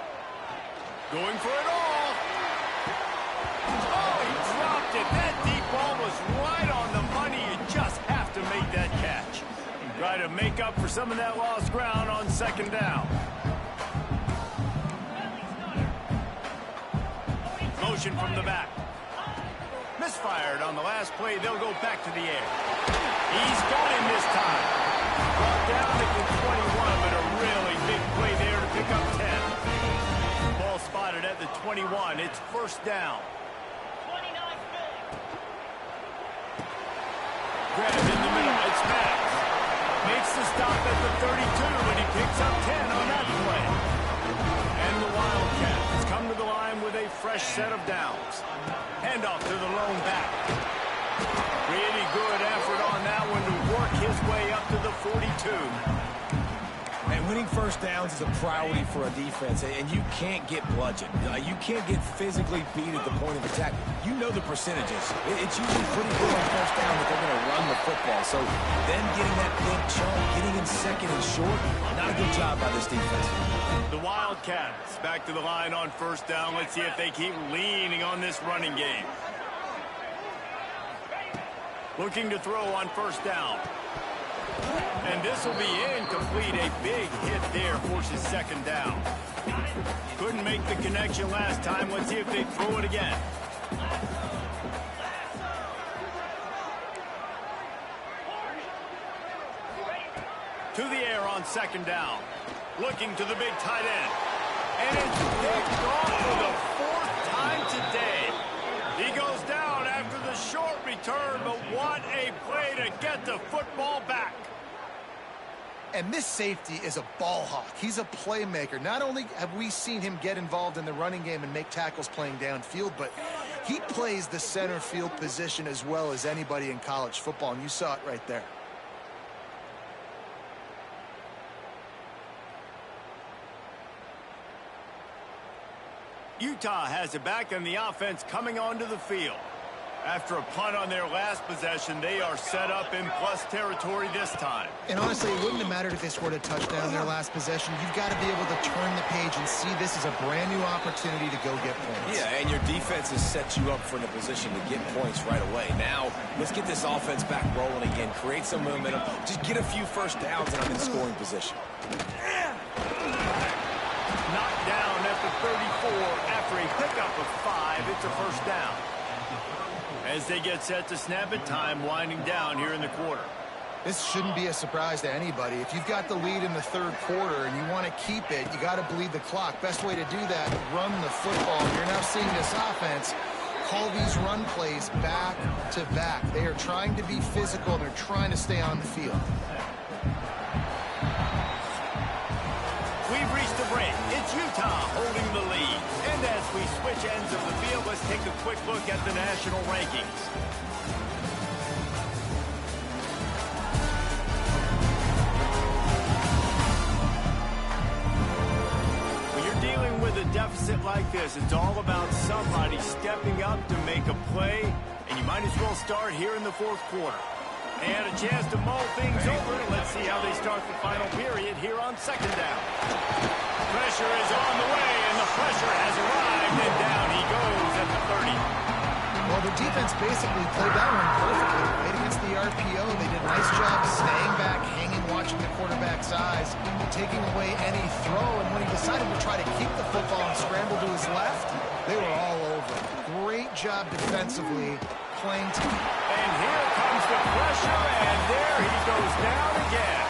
Going for it all. Oh, he dropped it. That deep ball was right on the money. You just have to make that catch. Try to make up for some of that lost ground on second down. Motion from the back. Misfired on the last play. They'll go back to the air. He's got him this time. Brought down at the 21, but a really big play there to pick up 10. Ball spotted at the 21. It's first down. 29 Grab in the middle. It's Max. Makes the stop at the 32, and he picks up 10 on that play. And the Wildcats come to the line with a fresh set of downs. Handoff to the lone back. Really good effort on that one to work his way up to the 42. And winning first downs is a priority for a defense, and you can't get bludgeoned. You can't get physically beat at the point of attack. You know the percentages. It's usually pretty good on first down that they're going to run the football. So then getting that big chunk, getting in second and short, not a good job by this defense. The Wildcats back to the line on first down. Let's see if they keep leaning on this running game. Looking to throw on first down. And this will be incomplete. A big hit there forces second down. Couldn't make the connection last time. Let's see if they throw it again. To the air on second down. Looking to the big tight end. And it's picked off for the fourth time today. He goes down after the short return, but what a play to get the football back. And this safety is a ball hawk. He's a playmaker. Not only have we seen him get involved in the running game and make tackles playing downfield, but he plays the center field position as well as anybody in college football, and you saw it right there. Utah has it back, and the offense coming onto the field. After a punt on their last possession, they are set up in plus territory this time. And honestly, it wouldn't have mattered if they scored a touchdown their last possession. You've got to be able to turn the page and see this is a brand new opportunity to go get points. Yeah, and your defense has set you up for a position to get points right away. Now, let's get this offense back rolling again, create some momentum, just get a few first downs, and I'm in scoring position. Knocked down at the 34 after a pickup of 5. It's a first down. As they get set to snap it, time winding down here in the quarter. This shouldn't be a surprise to anybody. If you've got the lead in the third quarter and you want to keep it, you got to bleed the clock. Best way to do that, run the football. You're now seeing this offense call these run plays back to back. They are trying to be physical. They're trying to stay on the field. We've reached the break. It's Utah holding the lead. And as we switch ends of the field, let's take a quick look at the national rankings. When you're dealing with a deficit like this, it's all about somebody stepping up to make a play, and you might as well start here in the fourth quarter. And a chance to mull things over. Let's see how they start the final period here on second down. Pressure is on the way, and the pressure has arrived, and down he goes at the 30. Well, the defense basically played that one perfectly. Right against the RPO, they did a nice job staying back, hanging, watching the quarterback's eyes, taking away any throw. And when he decided to try to keep the football and scramble to his left, they were all over. Great job defensively, playing team. And here comes the pressure, and there he goes down again.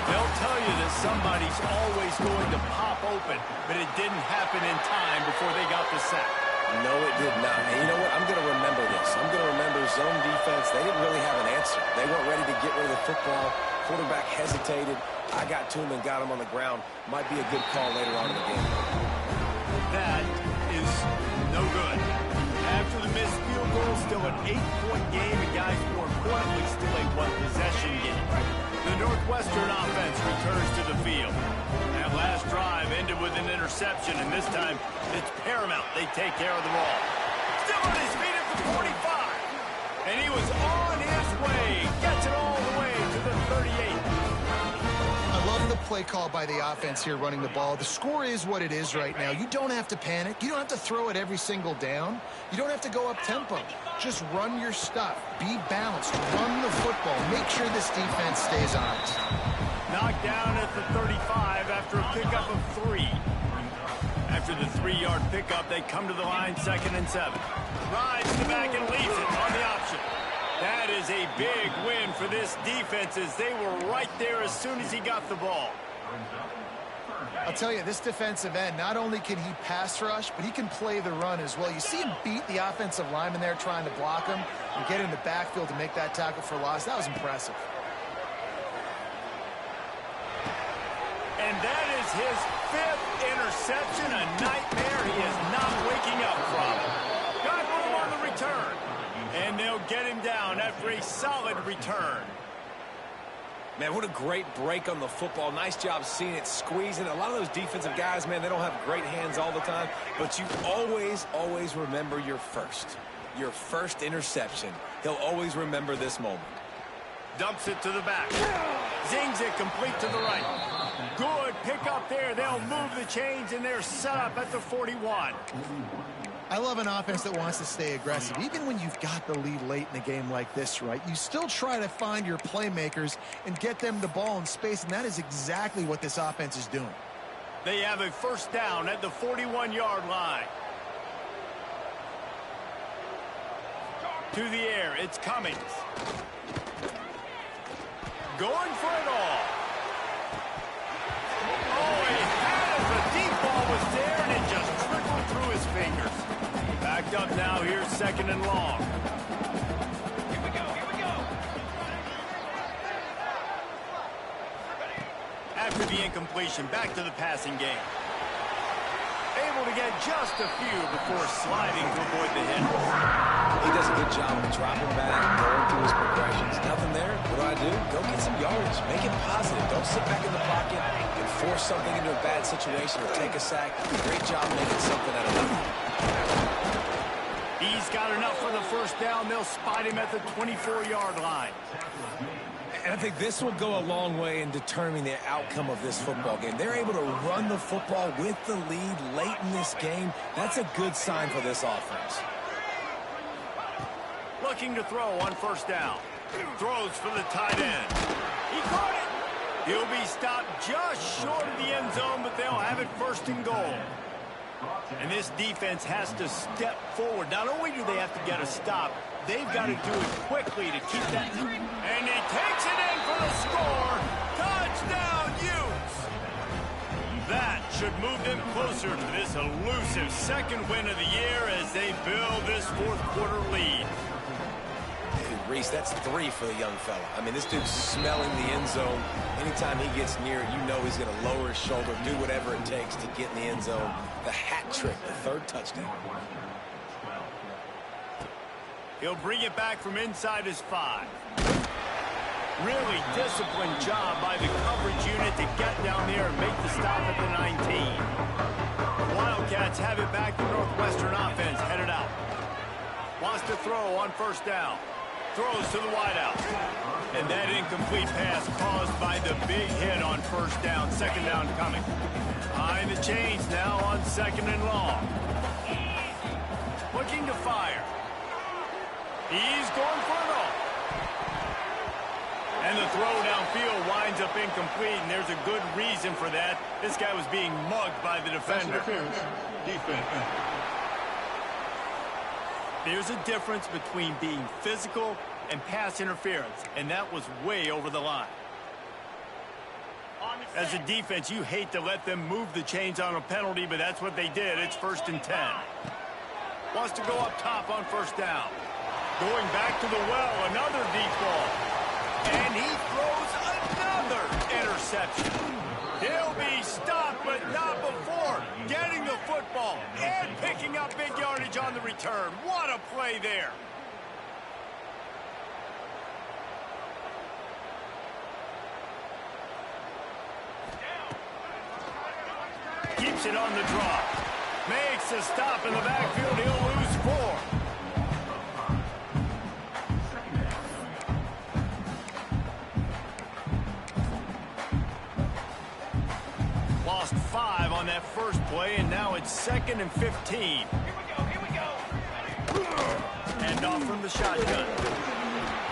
They'll tell you that somebody's always going to pop open, but it didn't happen in time before they got the sack. No, it did not. And you know what? I'm going to remember this. I'm going to remember zone defense. They didn't really have an answer. They weren't ready to get rid of the football. Quarterback hesitated. I got to him and got him on the ground. Might be a good call later on in the game. That is no good. After the missed field goal, still an 8-point game, and guys, more importantly, still a one-possession game. The the Northwestern offense returns to the field. That last drive ended with an interception, and this time it's paramount they take care of the ball. Still on his feet at the 45. And he was on his way. Gets it all the way to the 38. I love the play call by the offense here running the ball. The score is what it is right now. You don't have to panic. You don't have to throw it every single down. You don't have to go up tempo. Just run your stuff. Be balanced. Run the football. Make sure this defense stays honest. Knocked down at the 35 after a pickup of 3. After the 3-yard pickup, they come to the line 2nd and 7. Rides to the back and leaves it on the option. That is a big win for this defense as they were right there as soon as he got the ball. I'll tell you, this defensive end, not only can he pass rush, but he can play the run as well. You see him beat the offensive lineman there trying to block him and get in the backfield to make that tackle for loss. That was impressive. And that is his 5th interception, a nightmare he is not waking up from. Got room on the return. And they'll get him down after a solid return. Man, what a great break on the football. Nice job seeing it, squeezing. A lot of those defensive guys, man, they don't have great hands all the time. But you always remember your first interception. He'll always remember this moment. Dumps it to the back. Zings it complete to the right. Good pick up there. They'll move the chains, and they're set up at the 41. I love an offense that wants to stay aggressive. Even when you've got the lead late in a game like this, right, you still try to find your playmakers and get them the ball in space, and that is exactly what this offense is doing. They have a 1st down at the 41-yard line. To the air, it's Cummings. Going for it all. Oh, he had it. The deep ball was there, and it just trickled through his fingers. Backed up now. Here's 2nd and long. Here we go. After the incompletion, back to the passing game. Able to get just a few before sliding to avoid the hit. He does a good job of dropping back, going through his progressions. Nothing there. What do? Go get some yardage. Make it positive. Don't sit back in the pocket and force something into a bad situation or take a sack. Great job making something out of it. He's got enough for the 1st down. They'll spot him at the 24-yard line. And I think this will go a long way in determining the outcome of this football game. They're able to run the football with the lead late in this game. That's a good sign for this offense. Looking to throw on 1st down. Throws for the tight end. He caught it. He'll be stopped just short of the end zone, but they'll have it 1st and goal. And this defense has to step forward. Not only do they have to get a stop, they've got to do it quickly to keep that. And he takes it in for the score. Touchdown, Utes. That should move them closer to this elusive 2nd win of the year as they build this 4th quarter lead. Reese, that's 3 for the young fella. I mean, this dude's smelling the end zone. Anytime he gets near it, you know he's going to lower his shoulder, do whatever it takes to get in the end zone. The hat trick, the 3rd touchdown. He'll bring it back from inside his 5. Really disciplined job by the coverage unit to get down there and make the stop at the 19. The Wildcats have it back. The Northwestern offense headed out. Wants to throw on 1st down. Throws to the wideout. And that incomplete pass caused by the big hit on 1st down. 2nd down coming. Behind the chains now on 2nd and long. Looking to fire. He's going for it all. And the throw downfield winds up incomplete, and there's a good reason for that. This guy was being mugged by the defender. Interference. Defense. There's a difference between being physical and pass interference, and that was way over the line. As a defense, you hate to let them move the chains on a penalty, but that's what they did. It's 1st and 10. Wants to go up top on 1st down. Going back to the well, another deep ball. And he throws another interception. He'll be stopped, but not before getting the football and picking up big yardage on the return. What a play there. keeps it on the draw. Makes a stop in the backfield. He'll lose 4. Lost 5 on that first play, and now it's 2nd and 15. Here we go. And off from the shotgun.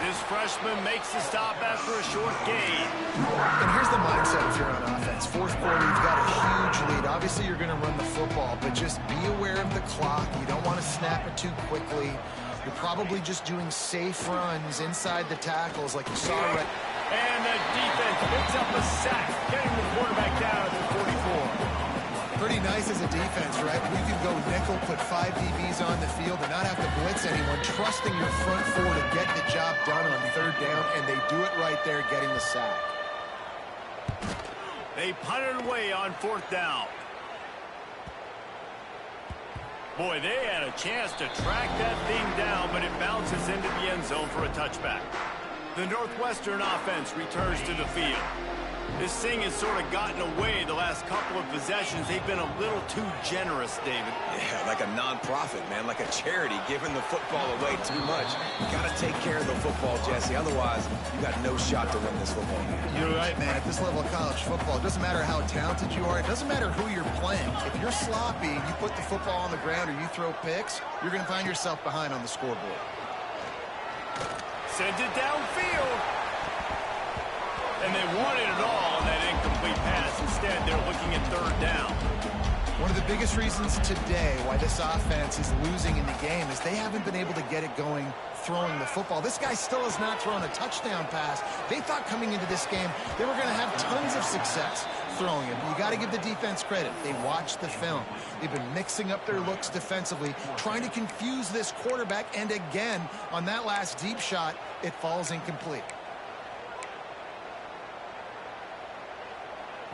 This freshman makes the stop after a short gain. And here's the mindset if you're on offense. Fourth quarter, you've got a huge lead. Obviously, you're going to run the football, but just be aware of the clock. You don't want to snap it too quickly. You're probably just doing safe runs inside the tackles like you saw right. And the defense picks up a sack, getting the quarterback down at the 44. Pretty nice as a defense, right? We can go nickel, put 5 DBs on the field and not have to blitz anyone, trusting your front 4 to get the job done on 3rd down, and they do it right there, getting the sack. They punted away on 4th down. Boy, they had a chance to track that thing down, but it bounces into the end zone for a touchback. The Northwestern offense returns to the field. This thing has sort of gotten away the last couple of possessions. They've been a little too generous, David. Yeah, like a non-profit, man, like a charity, giving the football away too much. You got to take care of the football, Jesse. Otherwise, you got no shot to win this football game. You're right, man. At this level of college football, it doesn't matter how talented you are. It doesn't matter who you're playing. If you're sloppy and you put the football on the ground or you throw picks, you're going to find yourself behind on the scoreboard. Sends it downfield. And they wanted it all on that incomplete pass. Instead, they're looking at 3rd down. One of the biggest reasons today why this offense is losing in the game is they haven't been able to get it going throwing the football. This guy still has not thrown a touchdown pass. They thought coming into this game they were going to have tons of success throwing it. But you got to give the defense credit. They watched the film. They've been mixing up their looks defensively, trying to confuse this quarterback. And again, on that last deep shot, it falls incomplete.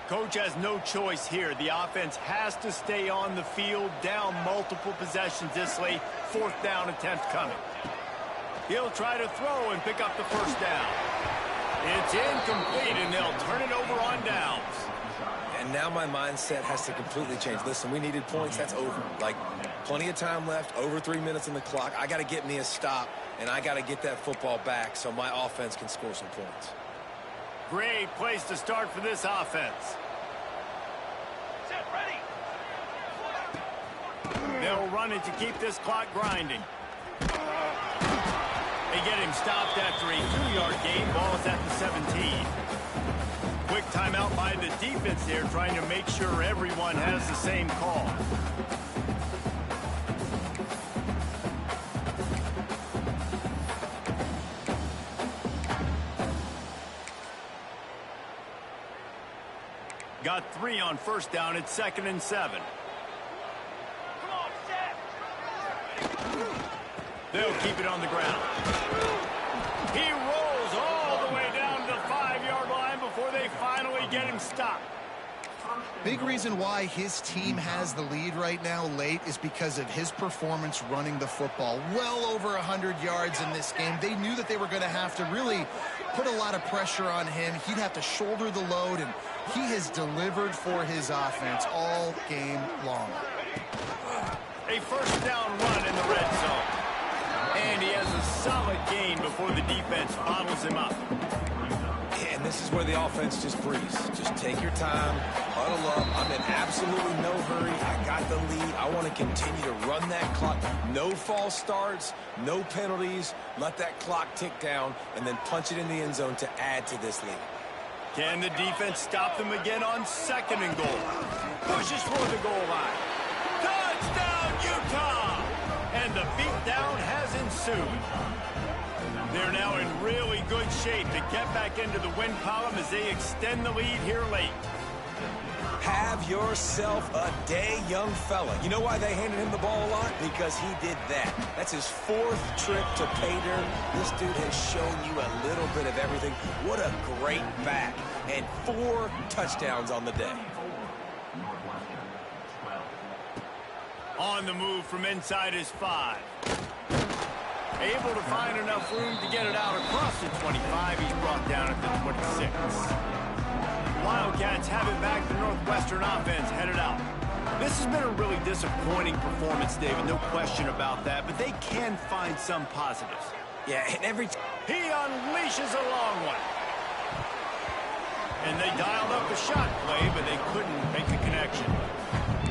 Coach has no choice here. The offense has to stay on the field, down multiple possessions this late. 4th down attempt coming. He'll try to throw and pick up the 1st down. It's incomplete, and they'll turn it over on downs. And now my mindset has to completely change. Listen, we needed points. That's over. Like, plenty of time left, over 3 minutes on the clock. I got to get me a stop, and I got to get that football back so my offense can score some points. Great place to start for this offense. Set, ready. They'll run it to keep this clock grinding. They get him stopped after a 2-yard gain. Ball is at the 17. Quick timeout by the defense there, trying to make sure everyone has the same call. Got 3 on 1st down. It's 2nd and 7. Come on, set. They'll keep it on the ground. He rolls all the way down to the 5-yard line before they finally get him stopped. Big reason why his team has the lead right now late is because of his performance running the football. Well over 100 yards in this game. They knew that they were going to have to really put a lot of pressure on him. He'd have to shoulder the load, and he has delivered for his offense all game long. A 1st down run in the red zone. And he has a solid gain before the defense bottles him up. And this is where the offense just breathes. Just take your time, huddle up. I'm in absolutely no hurry. I got the lead. I want to continue to run that clock. No false starts, no penalties. Let that clock tick down and then punch it in the end zone to add to this lead. Can the defense stop them again on 2nd and goal? Pushes for the goal line. Touchdown, Utah! And the beatdown has ensued. They're now in really good shape to get back into the win column as they extend the lead here late. Have yourself a day, young fella. You know why they handed him the ball a lot? Because he did that. That's his 4th trip to pay dirt. This dude has shown you a little bit of everything. What a great back. And 4 touchdowns on the day. On the move from inside his 5. Able to find enough room to get it out across the 25. He's brought down at the 26. Wildcats have it back. The Northwestern offense headed out. This has been a really disappointing performance, David, no question about that, but they can find some positives. Yeah, and He unleashes a long one. And they dialed up the shot play, but they couldn't make the connection.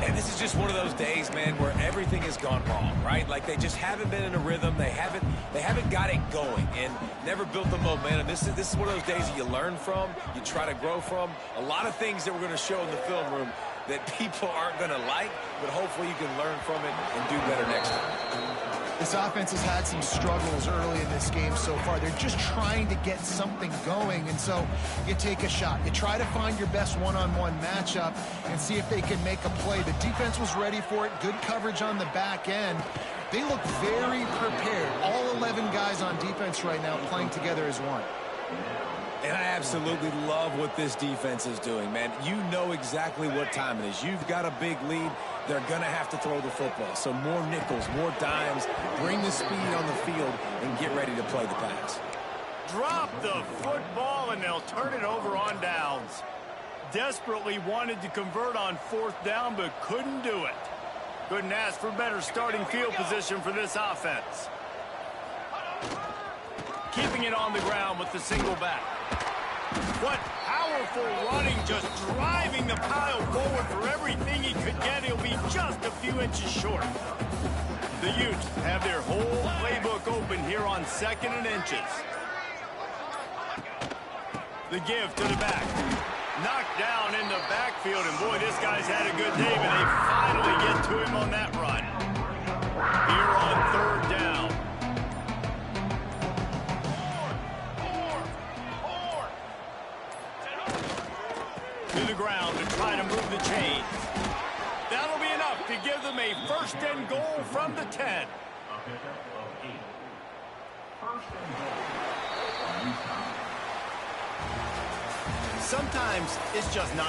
And this is just one of those days, man, where everything has gone wrong, right? Like they just haven't been in a rhythm. They haven't got it going and never built the momentum. This is one of those days that you learn from, you try to grow from. A lot of things that we're going to show in the film room that people aren't going to like, but hopefully you can learn from it and do better next time. This offense has had some struggles early in this game so far. They're just trying to get something going, and so you take a shot. You try to find your best one-on-one matchup and see if they can make a play. The defense was ready for it. Good coverage on the back end. They look very prepared. All 11 guys on defense right now playing together as one. And I absolutely love what this defense is doing, man. You know exactly what time it is. You've got a big lead. They're going to have to throw the football. So more nickels, more dimes, bring the speed on the field, and get ready to play the pass. Drop the football, and they'll turn it over on downs. Desperately wanted to convert on 4th down, but couldn't do it. Couldn't ask for better starting field position for this offense. Keeping it on the ground with the single back. What powerful running, just driving the pile forward for everything he could get. He'll be just a few inches short. The Utes have their whole playbook open here on 2nd and inches. The give to the back. Knocked down in the backfield, and boy, this guy's had a good day, but they finally get to him on that run. Here on 3rd down. To the ground to try to move the chains. That'll be enough to give them a 1st and goal from the 10. Sometimes it's just not